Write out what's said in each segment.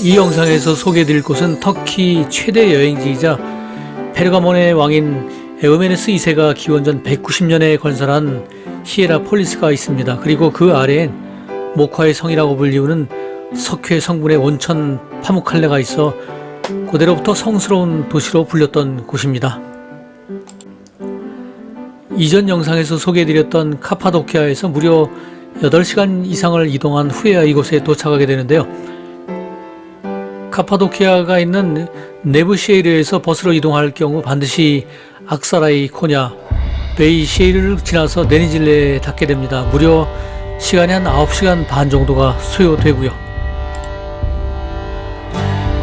이 영상에서 소개해드릴 곳은 터키 최대 여행지이자 페르가몬의 왕인 에우메네스 2세가 기원전 190년에 건설한 히에라폴리스가 있습니다. 그리고 그 아래엔 목화의 성이라고 불리우는 석회 성분의 온천 파무칼레가 있어 고대로부터 성스러운 도시로 불렸던 곳입니다. 이전 영상에서 소개해드렸던 카파도키아에서 무려 8시간 이상을 이동한 후에야 이곳에 도착하게 되는데요. 카파도키아가 있는 네브시에르에서 버스로 이동할 경우 반드시 악사라이, 코냐, 베이시에르를 지나서 데니질레에 닿게 됩니다. 무려 시간이 한 9시간 반 정도가 소요되고요.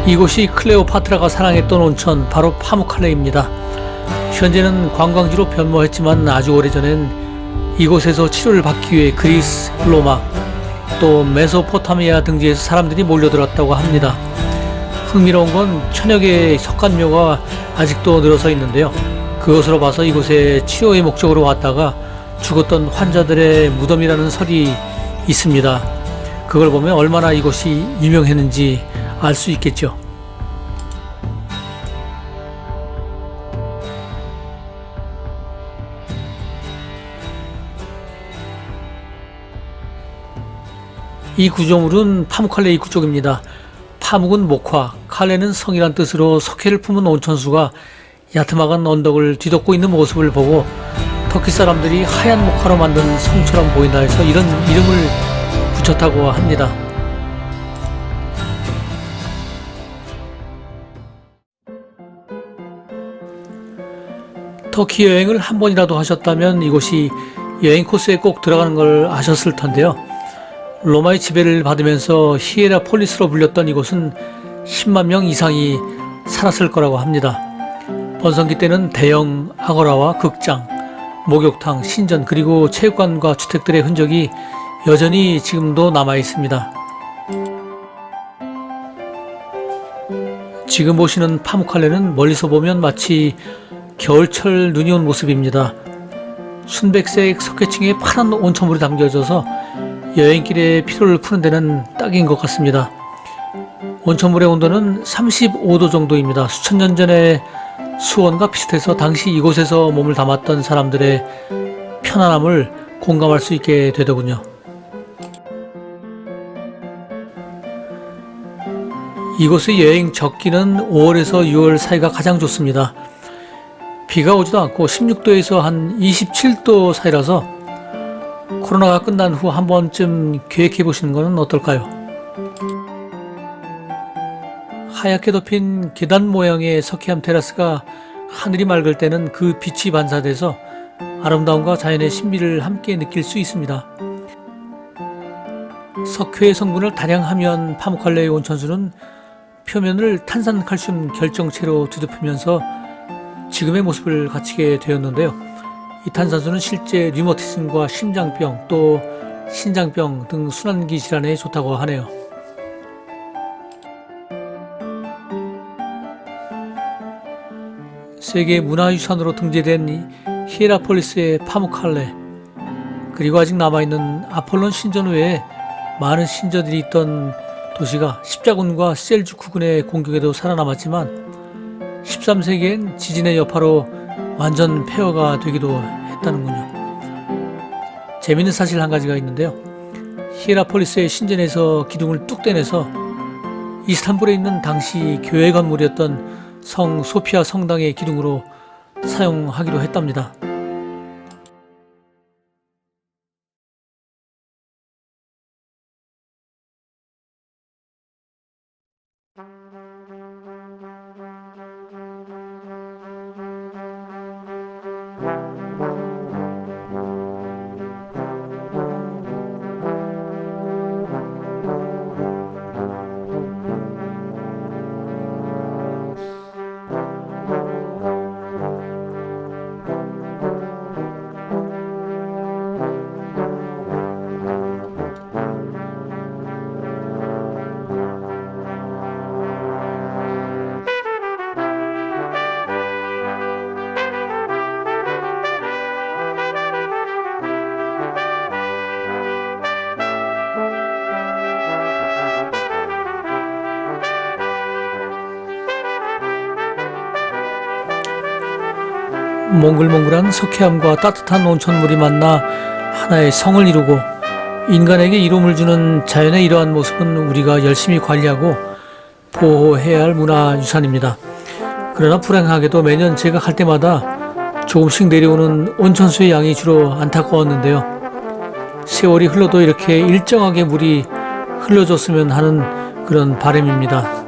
이곳이 클레오파트라가 사랑했던 온천, 바로 파무칼레입니다. 현재는 관광지로 변모했지만 아주 오래전엔 이곳에서 치료를 받기 위해 그리스, 로마, 또 메소포타미아 등지에서 사람들이 몰려들었다고 합니다. 흥미로운 건 천여 개의 석간묘가 아직도 늘어서 있는데요. 그것으로 봐서 이곳에 치료의 목적으로 왔다가 죽었던 환자들의 무덤이라는 설이 있습니다. 그걸 보면 얼마나 이곳이 유명했는지 알 수 있겠죠. 이 구조물은 파무칼레 입구 쪽입니다. 파묵은 목화, 칼레는 성이란 뜻으로 석회를 품은 온천수가 야트막한 언덕을 뒤덮고 있는 모습을 보고 터키 사람들이 하얀 목화로 만든 성처럼 보인다 해서 이런 이름을 붙였다고 합니다. 터키 여행을 한 번이라도 하셨다면 이곳이 여행 코스에 꼭 들어가는 걸 아셨을 텐데요. 로마의 지배를 받으면서 히에라폴리스로 불렸던 이곳은 10만 명 이상이 살았을 거라고 합니다. 번성기 때는 대형 아고라와 극장, 목욕탕, 신전 그리고 체육관과 주택들의 흔적이 여전히 지금도 남아 있습니다. 지금 보시는 파무칼레는 멀리서 보면 마치 겨울철 눈이 온 모습입니다. 순백색 석회층에 파란 온천물이 담겨져서 여행길에 피로를 푸는 데는 딱인 것 같습니다. 온천물의 온도는 35도 정도입니다. 수천 년 전의 수온과 비슷해서 당시 이곳에서 몸을 담았던 사람들의 편안함을 공감할 수 있게 되더군요. 이곳의 여행 적기는 5월에서 6월 사이가 가장 좋습니다. 비가 오지도 않고 16도에서 한 27도 사이라서 코로나가 끝난 후 한 번쯤 계획해 보시는 것은 어떨까요? 하얗게 덮인 계단 모양의 석회암 테라스가 하늘이 맑을 때는 그 빛이 반사돼서 아름다움과 자연의 신비를 함께 느낄 수 있습니다. 석회의 성분을 다량 함유한 파무칼레의 온천수는 표면을 탄산칼슘 결정체로 뒤덮으면서 지금의 모습을 갖추게 되었는데요. 이 탄산수는 실제 류머티즘과 심장병 또 신장병 등 순환기 질환에 좋다고 하네요. 세계 문화유산으로 등재된 히에라폴리스의 파무칼레, 그리고 아직 남아있는 아폴론 신전 외에 많은 신전들이 있던 도시가 십자군과 셀주쿠군의 공격에도 살아남았지만 13세기엔 지진의 여파로 완전 폐허가 되기도 했다는군요. 재미있는 사실 한 가지가 있는데요. 히에라폴리스의 신전에서 기둥을 뚝 떼내서 이스탄불에 있는 당시 교회 건물이었던 성 소피아 성당의 기둥으로 사용하기도 했답니다. 몽글몽글한 석회암과 따뜻한 온천물이 만나 하나의 성을 이루고 인간에게 이로움을 주는 자연의 이러한 모습은 우리가 열심히 관리하고 보호해야 할 문화유산입니다. 그러나 불행하게도 매년 제가 갈 때마다 조금씩 내려오는 온천수의 양이 주로 안타까웠는데요. 세월이 흘러도 이렇게 일정하게 물이 흘러줬으면 하는 그런 바람입니다.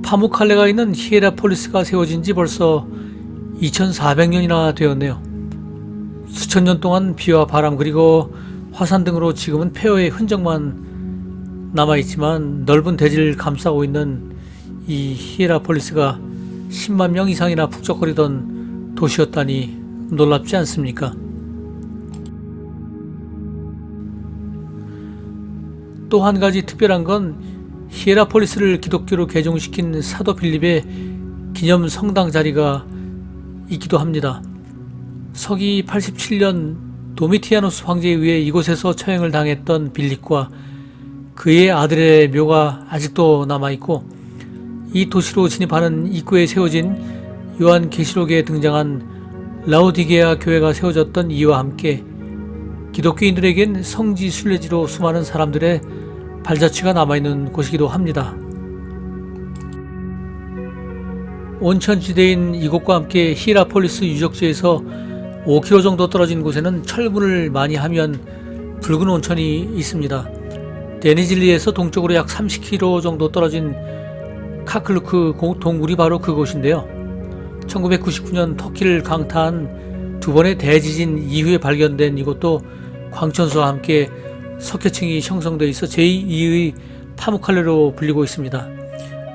파묵칼레가 있는 히에라폴리스가 세워진 지 벌써 2400년이나 되었네요. 수천 년 동안 비와 바람 그리고 화산 등으로 지금은 폐허의 흔적만 남아있지만 넓은 대지를 감싸고 있는 이 히에라폴리스가 10만 명 이상이나 북적거리던 도시였다니 놀랍지 않습니까? 또 한 가지 특별한 건 히에라폴리스를 기독교로 개종시킨 사도 빌립의 기념 성당 자리가 있기도 합니다. 서기 87년 도미티아누스 황제에 의해 이곳에서 처형을 당했던 빌립과 그의 아들의 묘가 아직도 남아있고, 이 도시로 진입하는 입구에 세워진 요한계시록에 등장한 라오디게아 교회가 세워졌던 이와 함께 기독교인들에겐 성지 순례지로 수많은 사람들의 발자취가 남아있는 곳이기도 합니다. 온천지대인 이곳과 함께 히에라폴리스 유적지에서 5km 정도 떨어진 곳에는 철분을 많이 하면 붉은 온천이 있습니다. 데니즐리에서 동쪽으로 약 30km 정도 떨어진 카클루크 동굴이 바로 그곳인데요. 1999년 터키를 강타한 두 번의 대지진 이후에 발견된 이곳도 광천수와 함께 석회층이 형성되어 있어 제2의 파묵칼레로 불리고 있습니다.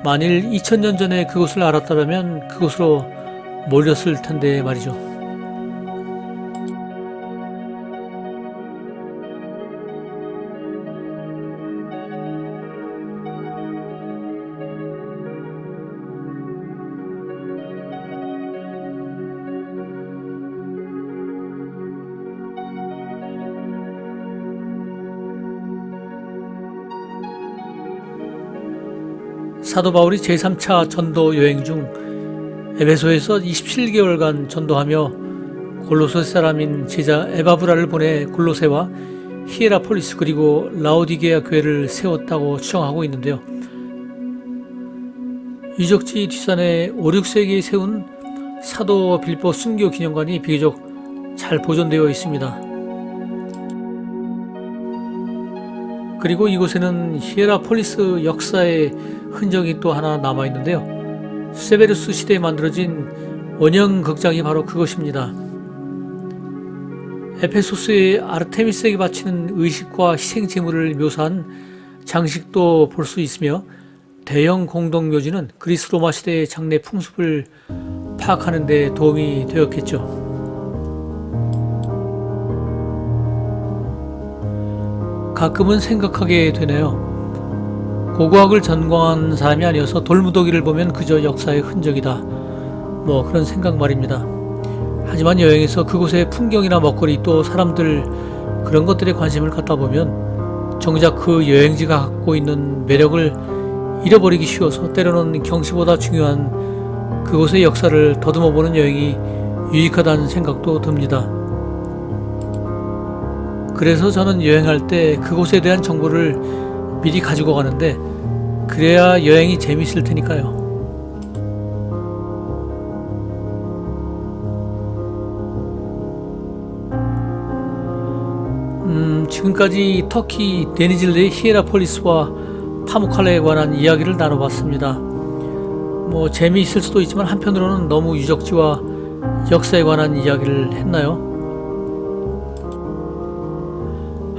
만일 2000년 전에 그곳을 알았다면 그곳으로 몰렸을 텐데 말이죠. 사도 바울이 제3차 전도 여행 중 에베소에서 27개월간 전도하며 골로새 사람인 제자 에바브라를 보내 골로새와 히에라폴리스 그리고 라오디게아 교회를 세웠다고 추정하고 있는데요. 유적지 뒷산에 5, 6세기에 세운 사도 빌보 순교 기념관이 비교적 잘 보존되어 있습니다. 그리고 이곳에는 히에라폴리스 역사의 흔적이 또 하나 남아있는데요. 세베르스 시대에 만들어진 원형 극장이 바로 그것입니다. 에페소스의 아르테미스에게 바치는 의식과 희생 제물을 묘사한 장식도 볼 수 있으며, 대형 공동묘지는 그리스 로마 시대의 장례 풍습을 파악하는 데 도움이 되었겠죠. 가끔은 생각하게 되네요. 고고학을 전공한 사람이 아니어서 돌무더기를 보면 그저 역사의 흔적이다, 뭐 그런 생각 말입니다. 하지만 여행에서 그곳의 풍경이나 먹거리 또 사람들, 그런 것들에 관심을 갖다 보면 정작 그 여행지가 갖고 있는 매력을 잃어버리기 쉬워서 때로는 경치보다 중요한 그곳의 역사를 더듬어 보는 여행이 유익하다는 생각도 듭니다. 그래서 저는 여행할 때 그곳에 대한 정보를 미리 가지고 가는데, 그래야 여행이 재미있을 테니까요. 지금까지 터키 데니즐리 히에라폴리스와 파묵칼레에 관한 이야기를 나눠봤습니다. 뭐 재미있을 수도 있지만 한편으로는 너무 유적지와 역사에 관한 이야기를 했나요?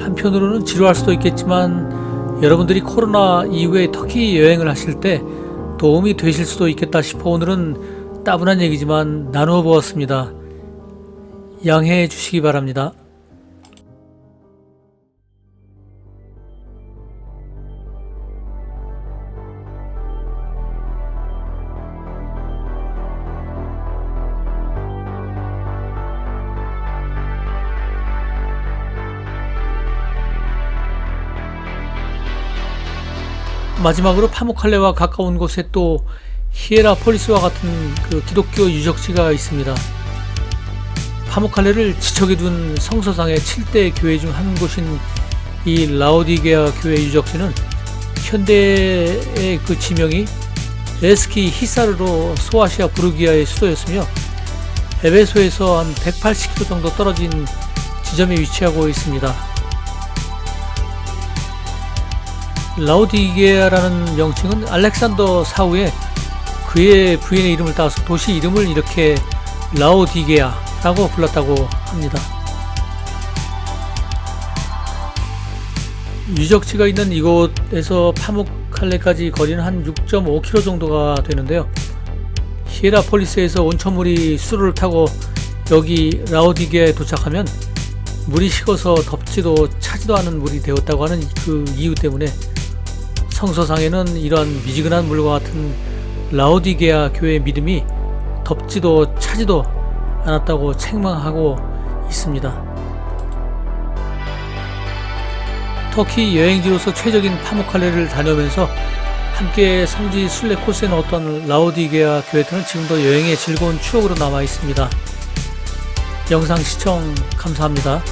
한편으로는 지루할 수도 있겠지만 여러분들이 코로나 이후에 터키 여행을 하실 때 도움이 되실 수도 있겠다 싶어 오늘은 따분한 얘기지만 나누어 보았습니다. 양해해 주시기 바랍니다. 마지막으로 파무칼레와 가까운 곳에 또 히에라폴리스와 같은 그 기독교 유적지가 있습니다. 파무칼레를 지척에 둔 성서상의 7대 교회 중 한 곳인 이 라오디게아 교회 유적지는 현대의 그 지명이 에스키 히사르로 소아시아 부르기아의 수도였으며 에베소에서 한 180km 정도 떨어진 지점에 위치하고 있습니다. 라오디게아라는 명칭은 알렉산더 사후에 그의 부인의 이름을 따서 도시 이름을 이렇게 라오디게아라고 불렀다고 합니다. 유적지가 있는 이곳에서 파무칼레까지 거리는 한 6.5km 정도가 되는데요. 히에라폴리스에서 온천물이 수로를 타고 여기 라오디게아에 도착하면 물이 식어서 덥지도 차지도 않은 물이 되었다고 하는 그 이유 때문에 성서상에는 이러한 미지근한 물과 같은 라오디게아 교회의 믿음이 덥지도 차지도 않았다고 책망하고 있습니다. 터키 여행지로서 최적인 파무칼레를 다녀오면서 함께 성지 순례 코스에 넣었던 라오디게아 교회들은 지금도 여행의 즐거운 추억으로 남아 있습니다. 영상 시청 감사합니다.